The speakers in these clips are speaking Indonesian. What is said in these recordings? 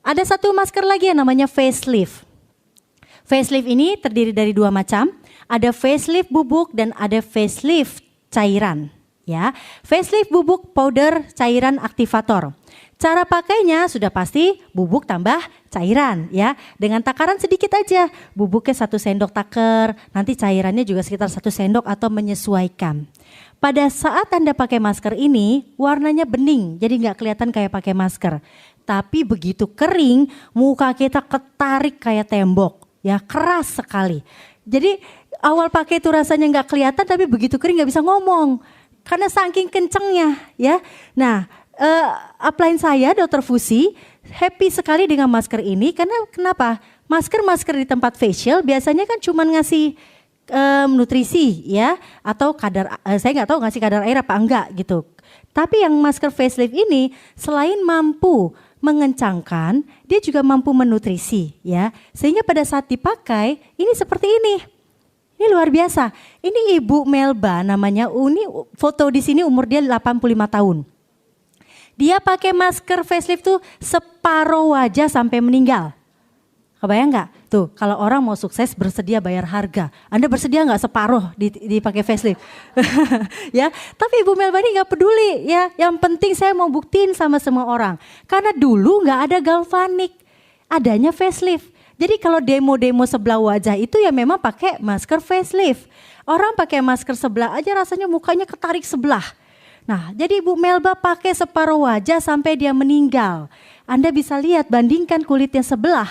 Ada satu masker lagi yang namanya facelift. Facelift ini terdiri dari dua macam. Ada facelift bubuk dan ada facelift cairan. Ya, facelift bubuk powder cairan aktivator. Cara pakainya sudah pasti bubuk tambah cairan ya. Dengan takaran sedikit aja. Bubuknya 1 sendok taker, nanti cairannya juga sekitar 1 sendok atau menyesuaikan. Pada saat Anda pakai masker ini warnanya bening, jadi nggak kelihatan kayak pakai masker. Tapi begitu kering, muka kita ketarik kayak tembok, ya keras sekali. Jadi awal pakai itu rasanya nggak kelihatan, tapi begitu kering nggak bisa ngomong. Karena saking kencengnya ya. Nah upline saya Dr. Fusi happy sekali dengan masker ini karena kenapa? Masker-masker di tempat facial biasanya kan cuma ngasih nutrisi ya atau kadar saya nggak tahu ngasih kadar air apa enggak gitu. Tapi yang masker facelift ini selain mampu mengencangkan, dia juga mampu menutrisi ya. Sehingga pada saat dipakai ini seperti ini. Ini luar biasa. Ini Ibu Melba namanya. Ini foto di sini umur dia 85 tahun. Dia pakai masker facelift tuh separuh wajah sampai meninggal. Kebayang nggak? Tuh kalau orang mau sukses bersedia bayar harga. Anda bersedia nggak separuh dipakai facelift? Ya, tapi Ibu Melba ini nggak peduli ya. Yang penting saya mau buktiin sama semua orang. Karena dulu nggak ada galvanik, adanya facelift. Jadi kalau demo-demo sebelah wajah itu ya memang pakai masker facelift. Orang pakai masker sebelah aja rasanya mukanya ketarik sebelah. Nah, jadi Ibu Melba pakai separuh wajah sampai dia meninggal. Anda bisa lihat bandingkan kulitnya sebelah.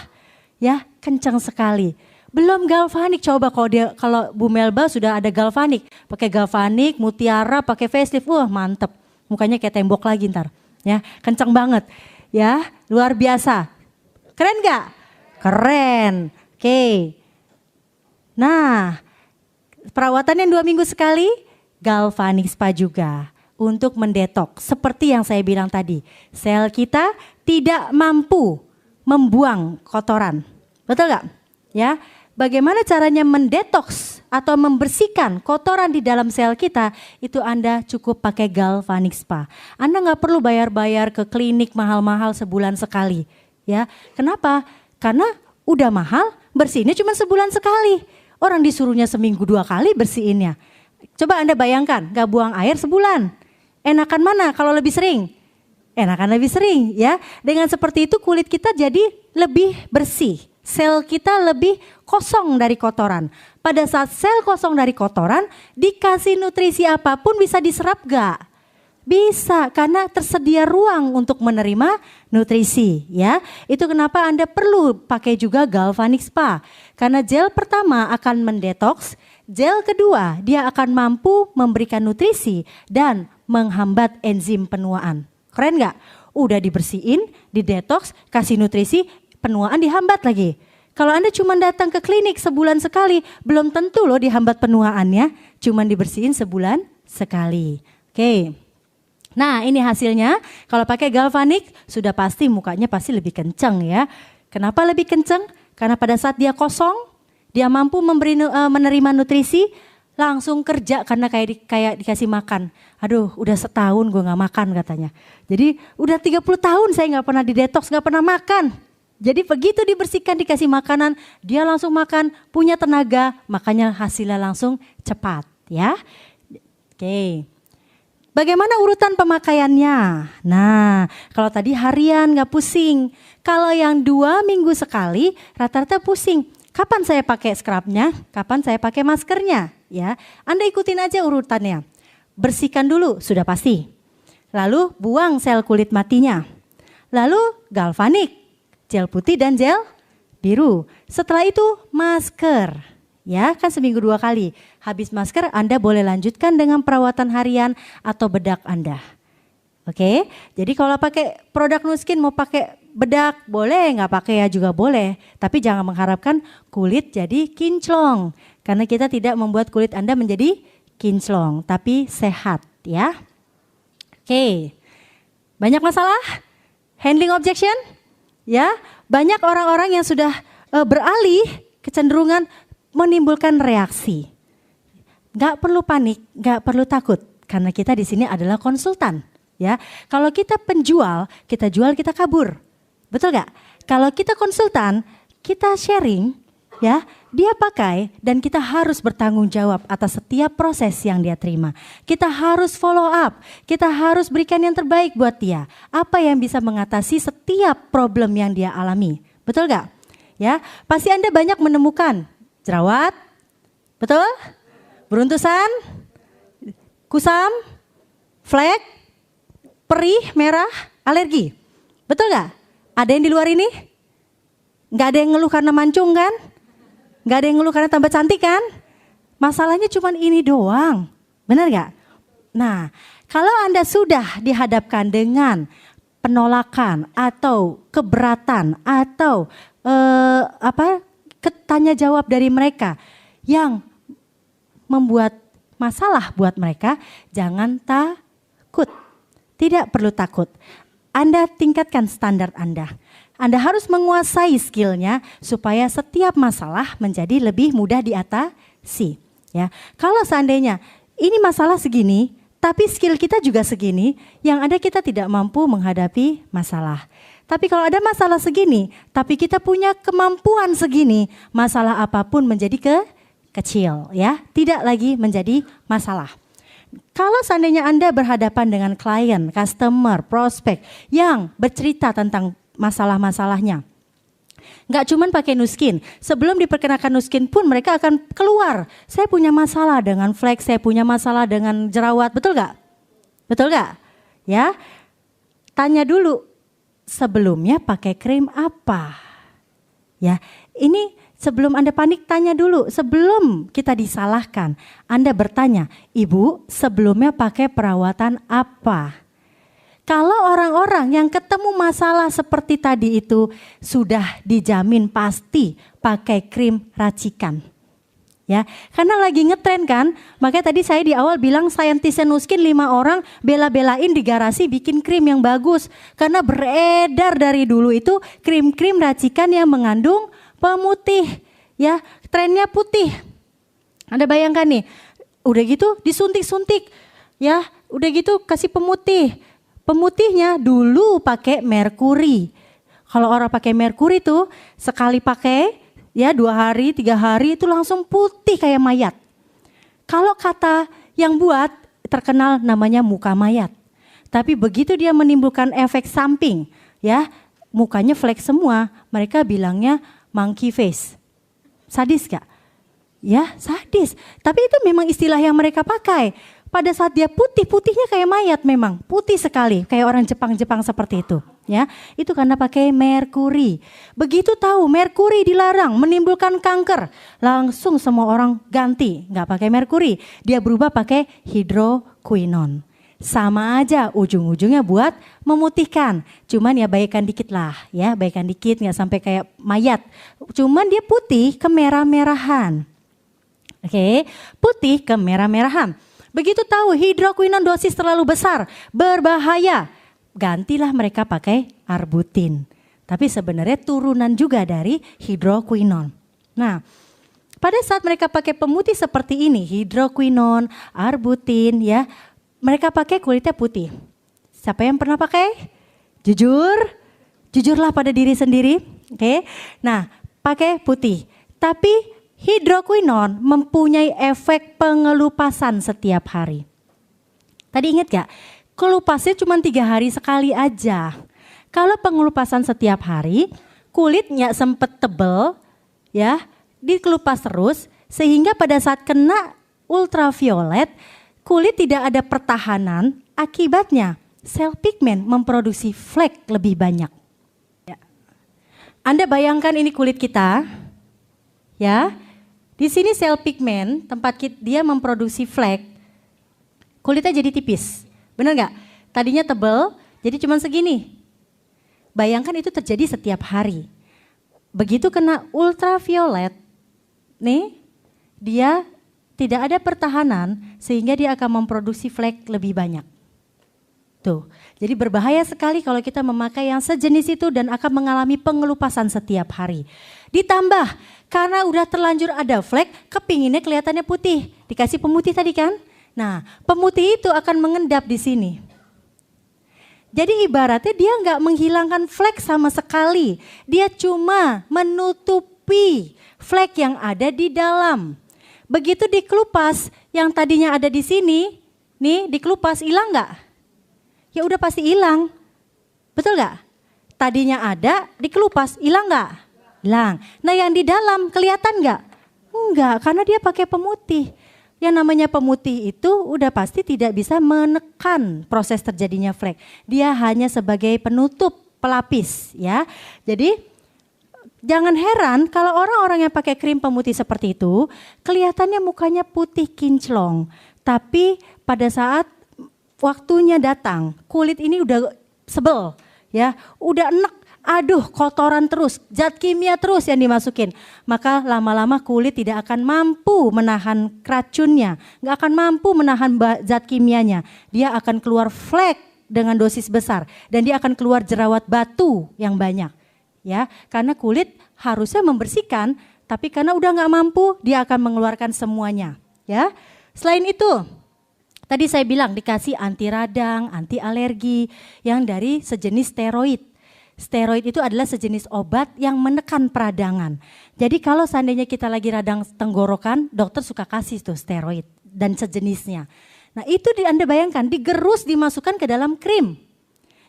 Ya, kencang sekali. Belum galvanik, coba kalau Bu Melba sudah ada galvanik, pakai galvanik, mutiara, pakai facelift, wah mantep. Mukanya kayak tembok lagi ntar. Ya, kencang banget. Ya, luar biasa. Keren gak? Keren. Oke. Nah, perawatan yang 2 minggu sekali, galvanik spa juga untuk mendetoks. Seperti yang saya bilang tadi, sel kita tidak mampu membuang kotoran. Betul gak? Ya, bagaimana caranya mendetoks atau membersihkan kotoran di dalam sel kita, itu Anda cukup pakai galvanik spa. Anda gak perlu bayar-bayar ke klinik mahal-mahal sebulan sekali. Ya, kenapa? Karena udah mahal, bersihinnya cuma sebulan sekali. Orang disuruhnya seminggu 2 kali bersihinnya. Coba Anda bayangkan, gak buang air sebulan. Enakan mana kalau lebih sering? Enakan lebih sering ya. Dengan seperti itu kulit kita jadi lebih bersih. Sel kita lebih kosong dari kotoran. Pada saat sel kosong dari kotoran, dikasih nutrisi apapun bisa diserap gak? Bisa, karena tersedia ruang untuk menerima nutrisi ya. Itu kenapa Anda perlu pakai juga galvanik spa. Karena gel pertama akan mendetoks, gel kedua dia akan mampu memberikan nutrisi dan menghambat enzim penuaan. Keren gak? Udah dibersihin, didetoks, kasih nutrisi, penuaan dihambat lagi. Kalau Anda cuma datang ke klinik sebulan sekali, belum tentu loh dihambat penuaannya, cuma dibersihin sebulan sekali. Oke. Nah ini hasilnya, kalau pakai galvanik sudah pasti mukanya pasti lebih kenceng ya. Kenapa lebih kenceng? Karena pada saat dia kosong, dia mampu menerima nutrisi, langsung kerja karena kayak dikasih makan. Aduh udah setahun gue gak makan katanya. Jadi udah 30 tahun saya gak pernah didetoks, gak pernah makan. Jadi begitu dibersihkan dikasih makanan, dia langsung makan, punya tenaga, makanya hasilnya langsung cepat ya. Oke. Bagaimana urutan pemakaiannya? Nah, kalau tadi harian gak pusing. Kalau yang 2 minggu sekali rata-rata pusing. Kapan saya pakai scrubnya? Kapan saya pakai maskernya? Ya, Anda ikutin aja urutannya. Bersihkan dulu, sudah pasti. Lalu buang sel kulit matinya. Lalu galvanik, gel putih dan gel biru. Setelah itu masker. Ya, kan seminggu 2 kali. Habis masker Anda boleh lanjutkan dengan perawatan harian atau bedak Anda. Oke, jadi kalau pakai produk Nuskin mau pakai bedak boleh, nggak pakai ya juga boleh. Tapi jangan mengharapkan kulit jadi kinclong. Karena kita tidak membuat kulit Anda menjadi kinclong, tapi sehat ya. Oke, banyak masalah? Handling objection? Ya, banyak orang-orang yang sudah beralih kecenderungan menimbulkan reaksi. Gak perlu panik, gak perlu takut, karena kita di sini adalah konsultan. Ya, kalau kita penjual, kita jual, kita kabur, betul gak? Kalau kita konsultan, kita sharing, ya, dia pakai dan kita harus bertanggung jawab atas setiap proses yang dia terima. Kita harus follow up, kita harus berikan yang terbaik buat dia. Apa yang bisa mengatasi setiap problem yang dia alami. Betul gak? Ya, pasti Anda banyak menemukan jerawat, betul? Beruntusan, kusam, flek, perih, merah, alergi. Betul gak? Ada yang di luar ini? Gak ada yang ngeluh karena mancung kan? Gak ada yang ngeluh karena tambah cantik kan? Masalahnya cuma ini doang. Benar gak? Nah, kalau Anda sudah dihadapkan dengan penolakan atau keberatan atau tanya jawab dari mereka yang membuat masalah buat mereka, jangan takut. Tidak perlu takut. Anda tingkatkan standar Anda. Anda harus menguasai skillnya supaya setiap masalah menjadi lebih mudah diatasi. Ya, kalau seandainya ini masalah segini, tapi skill kita juga segini, yang ada kita tidak mampu menghadapi masalah. Tapi kalau ada masalah segini, tapi kita punya kemampuan segini, masalah apapun menjadi kecil, ya, tidak lagi menjadi masalah. Kalau seandainya Anda berhadapan dengan klien, customer, prospek yang bercerita tentang masalah-masalahnya, nggak cuman pakai Nuskin, sebelum diperkenalkan Nuskin pun mereka akan keluar. Saya punya masalah dengan flek, saya punya masalah dengan jerawat, betul gak? Betul gak? Ya, tanya dulu sebelumnya pakai krim apa? Ya, ini sebelum Anda panik tanya dulu, sebelum kita disalahkan. Anda bertanya, Ibu sebelumnya pakai perawatan apa? Kalau orang-orang yang ketemu masalah seperti tadi itu sudah dijamin pasti pakai krim racikan. Ya, karena lagi ngetren kan, makanya tadi saya di awal bilang saintisnya Nuskin 5 orang bela-belain di garasi bikin krim yang bagus. Karena beredar dari dulu itu krim-krim racikan yang mengandung pemutih. Ya, trennya putih. Anda bayangkan nih, udah gitu disuntik-suntik. Ya, udah gitu kasih pemutih. Pemutihnya dulu pakai merkuri. Kalau orang pakai merkuri tuh sekali pakai ya 2 hari, 3 hari itu langsung putih kayak mayat. Kalau kata yang buat terkenal namanya muka mayat. Tapi begitu dia menimbulkan efek samping ya mukanya flek semua, mereka bilangnya monkey face. Sadis gak? Ya sadis. Tapi itu memang istilah yang mereka pakai. Pada saat dia putih, putihnya kayak mayat memang. Putih sekali, kayak orang Jepang-Jepang seperti itu. Ya, itu karena pakai merkuri. Begitu tahu merkuri dilarang menimbulkan kanker, langsung semua orang ganti, nggak pakai merkuri. Dia berubah pakai hidroquinone. Sama aja ujung-ujungnya buat memutihkan. Cuman ya baikkan dikit lah, ya baikkan dikit nggak sampai kayak mayat. Cuman dia putih kemerah-merahan. Oke, putih kemerah-merahan. Begitu tahu hidroquinone dosis terlalu besar, berbahaya, gantilah mereka pakai arbutin. Tapi sebenarnya turunan juga dari hidroquinone. Nah, pada saat mereka pakai pemutih seperti ini, hidroquinone, arbutin ya, mereka pakai kulitnya putih. Siapa yang pernah pakai? Jujur, jujurlah pada diri sendiri. Oke, nah pakai putih. Tapi hidroquinone mempunyai efek pengelupasan setiap hari. Tadi ingat gak? Kelupasnya cuma 3 hari sekali aja. Kalau pengelupasan setiap hari, kulitnya sempet tebel, ya, dikelupas terus, sehingga pada saat kena ultraviolet, kulit tidak ada pertahanan, akibatnya sel pigmen memproduksi flek lebih banyak. Ya. Anda bayangkan ini kulit kita, ya. Di sini sel pigmen tempat dia memproduksi flek, kulitnya jadi tipis, benar nggak? Tadinya tebal, jadi cuma segini. Bayangkan itu terjadi setiap hari. Begitu kena ultraviolet, nih dia tidak ada pertahanan sehingga dia akan memproduksi flek lebih banyak. Tuh, jadi berbahaya sekali kalau kita memakai yang sejenis itu dan akan mengalami pengelupasan setiap hari. Ditambah karena udah terlanjur ada flek, kepinginnya kelihatannya putih. Dikasih pemutih tadi kan? Nah, pemutih itu akan mengendap di sini. Jadi ibaratnya dia nggak menghilangkan flek sama sekali. Dia cuma menutupi flek yang ada di dalam. Begitu dikelupas, yang tadinya ada di sini, nih dikelupas, hilang nggak? Ya udah pasti hilang. Betul nggak? Tadinya ada, dikelupas, hilang nggak? Hilang. Nah yang di dalam kelihatan nggak? Enggak, karena dia pakai pemutih. Yang namanya pemutih itu udah pasti tidak bisa menekan proses terjadinya flek. Dia hanya sebagai penutup, pelapis ya. Jadi jangan heran kalau orang-orang yang pakai krim pemutih seperti itu kelihatannya mukanya putih kinclong. Tapi pada saat waktunya datang, kulit ini udah sebel ya, udah enek. Aduh, kotoran terus, zat kimia terus yang dimasukin. Maka lama-lama kulit tidak akan mampu menahan racunnya, nggak akan mampu menahan zat kimianya. Dia akan keluar flek dengan dosis besar dan dia akan keluar jerawat batu yang banyak. Ya, karena kulit harusnya membersihkan, tapi karena udah nggak mampu, dia akan mengeluarkan semuanya. Ya, selain itu, tadi saya bilang dikasih anti radang, anti alergi yang dari sejenis steroid. Steroid itu adalah sejenis obat yang menekan peradangan. Jadi kalau seandainya kita lagi radang tenggorokan, dokter suka kasih tuh steroid dan sejenisnya. Nah itu Anda bayangkan, digerus dimasukkan ke dalam krim.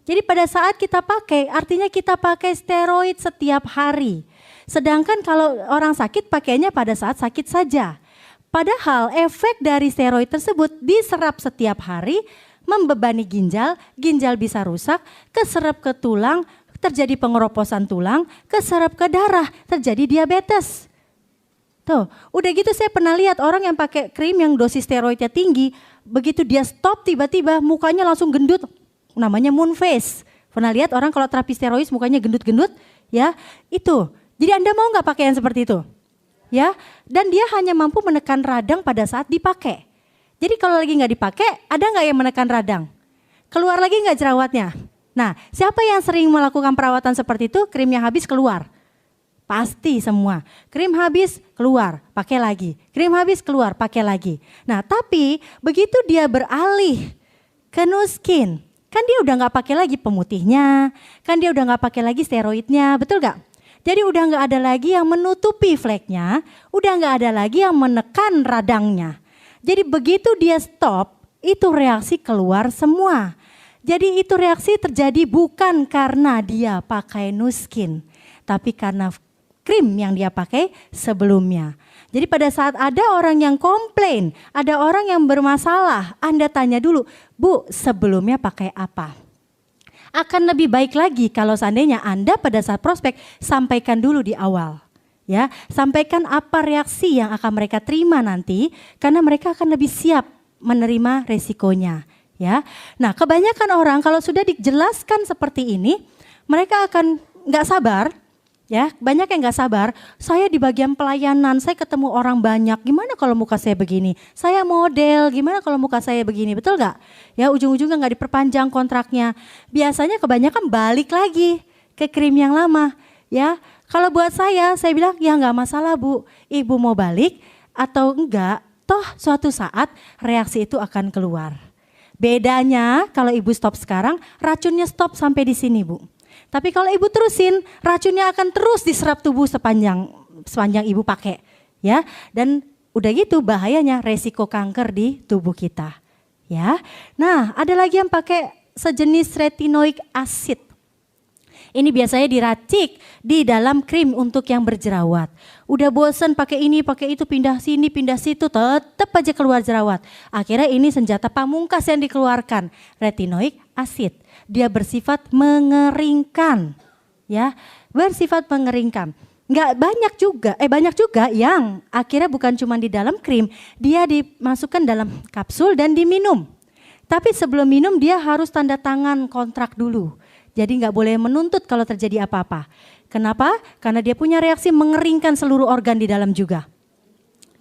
Jadi pada saat kita pakai, artinya kita pakai steroid setiap hari. Sedangkan kalau orang sakit pakainya pada saat sakit saja. Padahal efek dari steroid tersebut diserap setiap hari, membebani ginjal, ginjal bisa rusak, keserap ke tulang, terjadi pengeroposan tulang, keserap ke darah, terjadi diabetes. Tuh, udah gitu saya pernah lihat orang yang pakai krim yang dosis steroidnya tinggi, begitu dia stop tiba-tiba mukanya langsung gendut, namanya moon face. Pernah lihat orang kalau terapi steroid mukanya gendut-gendut? Ya, itu. Jadi Anda mau nggak pakai yang seperti itu? Ya, dan dia hanya mampu menekan radang pada saat dipakai. Jadi kalau lagi nggak dipakai, ada nggak yang menekan radang? Keluar lagi nggak jerawatnya? Nah, siapa yang sering melakukan perawatan seperti itu, krimnya habis keluar? Pasti semua. Krim habis keluar, pakai lagi. Krim habis keluar, pakai lagi. Nah, tapi begitu dia beralih ke Nu Skin, kan dia udah nggak pakai lagi pemutihnya, kan dia udah nggak pakai lagi steroidnya, betul nggak? Jadi udah nggak ada lagi yang menutupi fleknya, udah nggak ada lagi yang menekan radangnya. Jadi begitu dia stop, itu reaksi keluar semua. Jadi itu reaksi terjadi bukan karena dia pakai Nu Skin, tapi karena krim yang dia pakai sebelumnya. Jadi pada saat ada orang yang komplain, ada orang yang bermasalah, Anda tanya dulu, Bu sebelumnya pakai apa? Akan lebih baik lagi kalau seandainya Anda pada saat prospek sampaikan dulu di awal. Ya, sampaikan apa reaksi yang akan mereka terima nanti, karena mereka akan lebih siap menerima resikonya. Ya, nah kebanyakan orang kalau sudah dijelaskan seperti ini, mereka akan nggak sabar, ya banyak yang nggak sabar. Saya di bagian pelayanan, saya ketemu orang banyak. Gimana kalau muka saya begini? Saya model, gimana kalau muka saya begini? Betul nggak? Ya ujung-ujungnya nggak diperpanjang kontraknya. Biasanya kebanyakan balik lagi ke krim yang lama. Ya, kalau buat saya bilang ya nggak masalah Bu, Ibu mau balik atau enggak, toh suatu saat reaksi itu akan keluar. Bedanya kalau ibu stop sekarang, racunnya stop sampai di sini Bu. Tapi kalau ibu terusin, racunnya akan terus diserap tubuh sepanjang ibu pakai. Ya, dan udah gitu bahayanya resiko kanker di tubuh kita. Ya, nah ada lagi yang pakai sejenis retinoic acid. Ini biasanya diracik di dalam krim untuk yang berjerawat. Udah bosen pakai ini, pakai itu, pindah sini, pindah situ, tetap aja keluar jerawat. Akhirnya ini senjata pamungkas yang dikeluarkan, retinoic acid. Dia bersifat mengeringkan, ya, bersifat mengeringkan. Banyak juga yang akhirnya bukan cuma di dalam krim, dia dimasukkan dalam kapsul dan diminum. Tapi sebelum minum dia harus tanda tangan kontrak dulu. Jadi nggak boleh menuntut kalau terjadi apa-apa. Kenapa? Karena dia punya reaksi mengeringkan seluruh organ di dalam juga.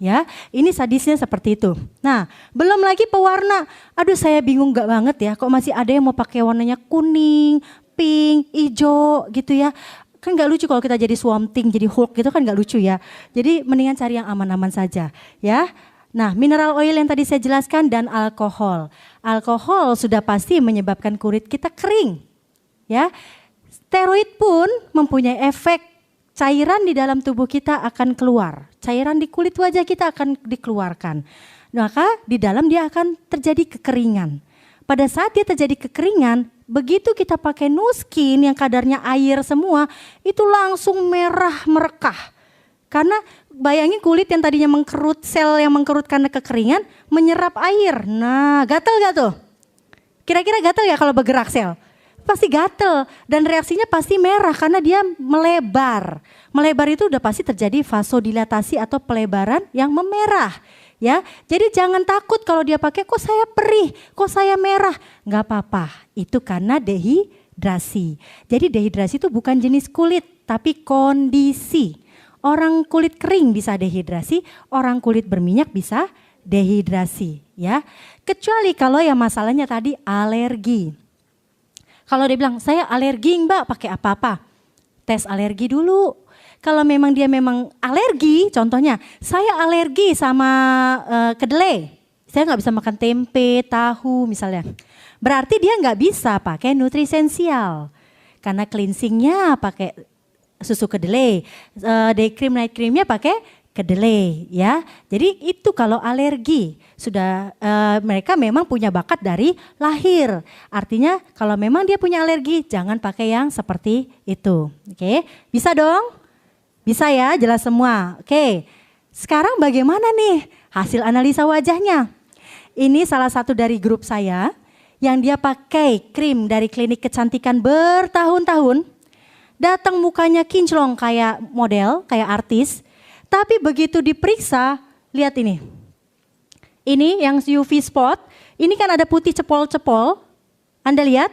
Ya, ini sadisnya seperti itu. Nah, belum lagi pewarna. Aduh, saya bingung nggak banget ya. Kok masih ada yang mau pakai warnanya kuning, pink, hijau gitu ya. Kan nggak lucu kalau kita jadi Swamp Thing, jadi Hulk gitu kan nggak lucu ya. Jadi mendingan cari yang aman-aman saja. Ya. Nah, mineral oil yang tadi saya jelaskan dan alkohol. Alkohol sudah pasti menyebabkan kulit kita kering. Ya. Steroid pun mempunyai efek, cairan di dalam tubuh kita akan keluar. Cairan di kulit wajah kita akan dikeluarkan. Maka di dalam dia akan terjadi kekeringan. Pada saat dia terjadi kekeringan, begitu kita pakai Nuskin yang kadarnya air semua, itu langsung merah merekah. Karena bayangin kulit yang tadinya mengkerut, sel yang mengkerut karena kekeringan, menyerap air. Nah, gatal gak tuh? Kira-kira gatal ya kalau bergerak sel? Pasti gatal dan reaksinya pasti merah karena dia melebar. Melebar itu udah pasti terjadi vasodilatasi atau pelebaran yang memerah. Ya, jadi jangan takut kalau dia pakai kok saya perih, kok saya merah. Nggak apa-apa, itu karena dehidrasi. Jadi dehidrasi itu bukan jenis kulit, tapi kondisi. Orang kulit kering bisa dehidrasi, orang kulit berminyak bisa dehidrasi. Ya, kecuali kalau yang masalahnya tadi alergi. Kalau dia bilang saya alergi mbak, pakai apa-apa? Tes alergi dulu. Kalau memang dia memang alergi, contohnya saya alergi sama kedelai, saya nggak bisa makan tempe, tahu misalnya. Berarti dia nggak bisa pakai nutrisensial, karena cleansingnya pakai susu kedelai, day cream, night creamnya pakai kedelai, ya. Jadi itu kalau alergi sudah mereka memang punya bakat dari lahir. Artinya kalau memang dia punya alergi, jangan pakai yang seperti itu. Oke, bisa dong? Bisa ya, jelas semua. Oke, sekarang bagaimana nih hasil analisa wajahnya? Ini salah satu dari grup saya yang dia pakai krim dari klinik kecantikan bertahun-tahun. Datang mukanya kinclong kayak model, kayak artis. Tapi begitu diperiksa, lihat ini. Ini yang UV spot, ini kan ada putih cepol-cepol. Anda lihat?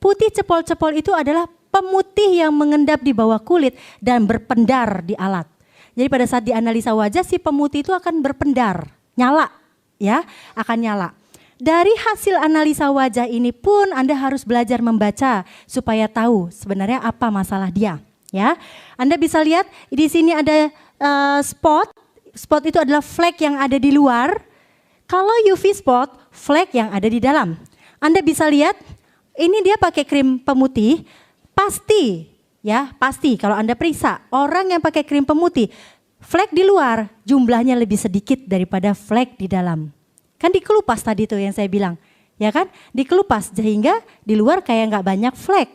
Putih cepol-cepol itu adalah pemutih yang mengendap di bawah kulit dan berpendar di alat. Jadi pada saat dianalisa wajah si pemutih itu akan berpendar, nyala ya, akan nyala. Dari hasil analisa wajah ini pun Anda harus belajar membaca supaya tahu sebenarnya apa masalah dia, ya. Anda bisa lihat di sini ada spot. Spot itu adalah flek yang ada di luar. Kalau UV spot, flek yang ada di dalam. Anda bisa lihat ini dia pakai krim pemutih. Pasti, ya pasti kalau Anda periksa orang yang pakai krim pemutih, flek di luar jumlahnya lebih sedikit daripada flek di dalam. Kan dikelupas tadi tuh yang saya bilang, ya kan? Dikelupas sehingga di luar kayak nggak banyak flek.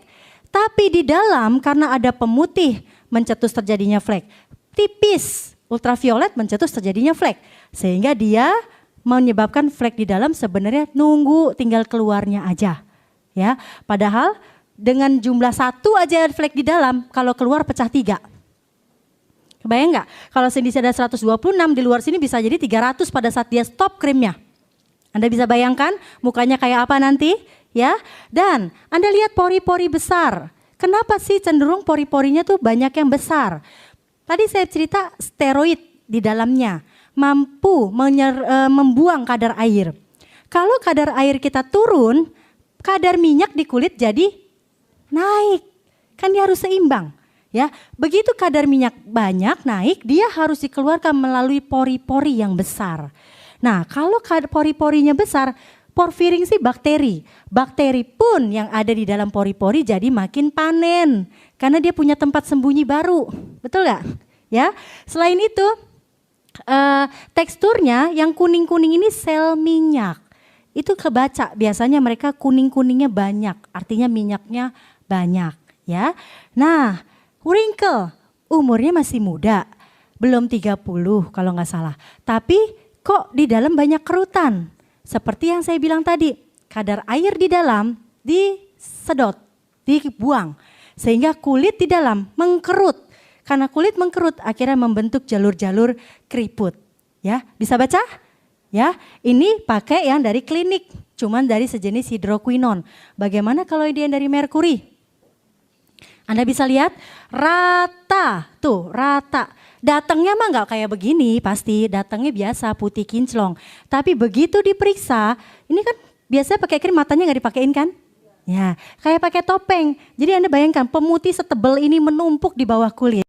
Tapi di dalam karena ada pemutih mencetus terjadinya flek. Tipis, ultraviolet mencetus terjadinya flek. Sehingga dia menyebabkan flek di dalam sebenarnya nunggu tinggal keluarnya aja. Ya, padahal dengan jumlah 1 aja flek di dalam, kalau keluar pecah 3. Kebayang nggak? Kalau sini ada 126, di luar sini bisa jadi 300 pada saat dia stop krimnya. Anda bisa bayangkan mukanya kayak apa nanti? Ya. Dan Anda lihat pori-pori besar. Kenapa sih cenderung pori-porinya tuh banyak yang besar? Tadi saya cerita steroid di dalamnya, mampu membuang kadar air. Kalau kadar air kita turun, kadar minyak di kulit jadi naik, kan dia harus seimbang, ya. Begitu kadar minyak banyak naik, dia harus dikeluarkan melalui pori-pori yang besar. Nah, kalau pori-porinya besar, porfiring sih bakteri. Bakteri pun yang ada di dalam pori-pori jadi makin panen, karena dia punya tempat sembunyi baru, betul nggak? Ya. Selain itu, teksturnya yang kuning-kuning ini sel minyak. Itu kebaca, biasanya mereka kuning-kuningnya banyak, artinya minyaknya banyak, ya. Nah, wrinkle, umurnya masih muda, belum 30 kalau nggak salah. Tapi kok di dalam banyak kerutan. Seperti yang saya bilang tadi, kadar air di dalam disedot, dibuang. Sehingga kulit di dalam mengkerut. Karena kulit mengkerut akhirnya membentuk jalur-jalur keriput. Ya, bisa baca? Ya, ini pakai yang dari klinik, cuman dari sejenis hidroquinon. Bagaimana kalau dia dari merkuri? Anda bisa lihat rata, tuh rata. Datangnya mah nggak kayak begini, pasti datangnya biasa putih kinclong. Tapi begitu diperiksa, ini kan biasanya pakai krim matanya nggak dipakein kan? Ya, kayak pakai topeng. Jadi Anda bayangkan pemutih setebal ini menumpuk di bawah kulit.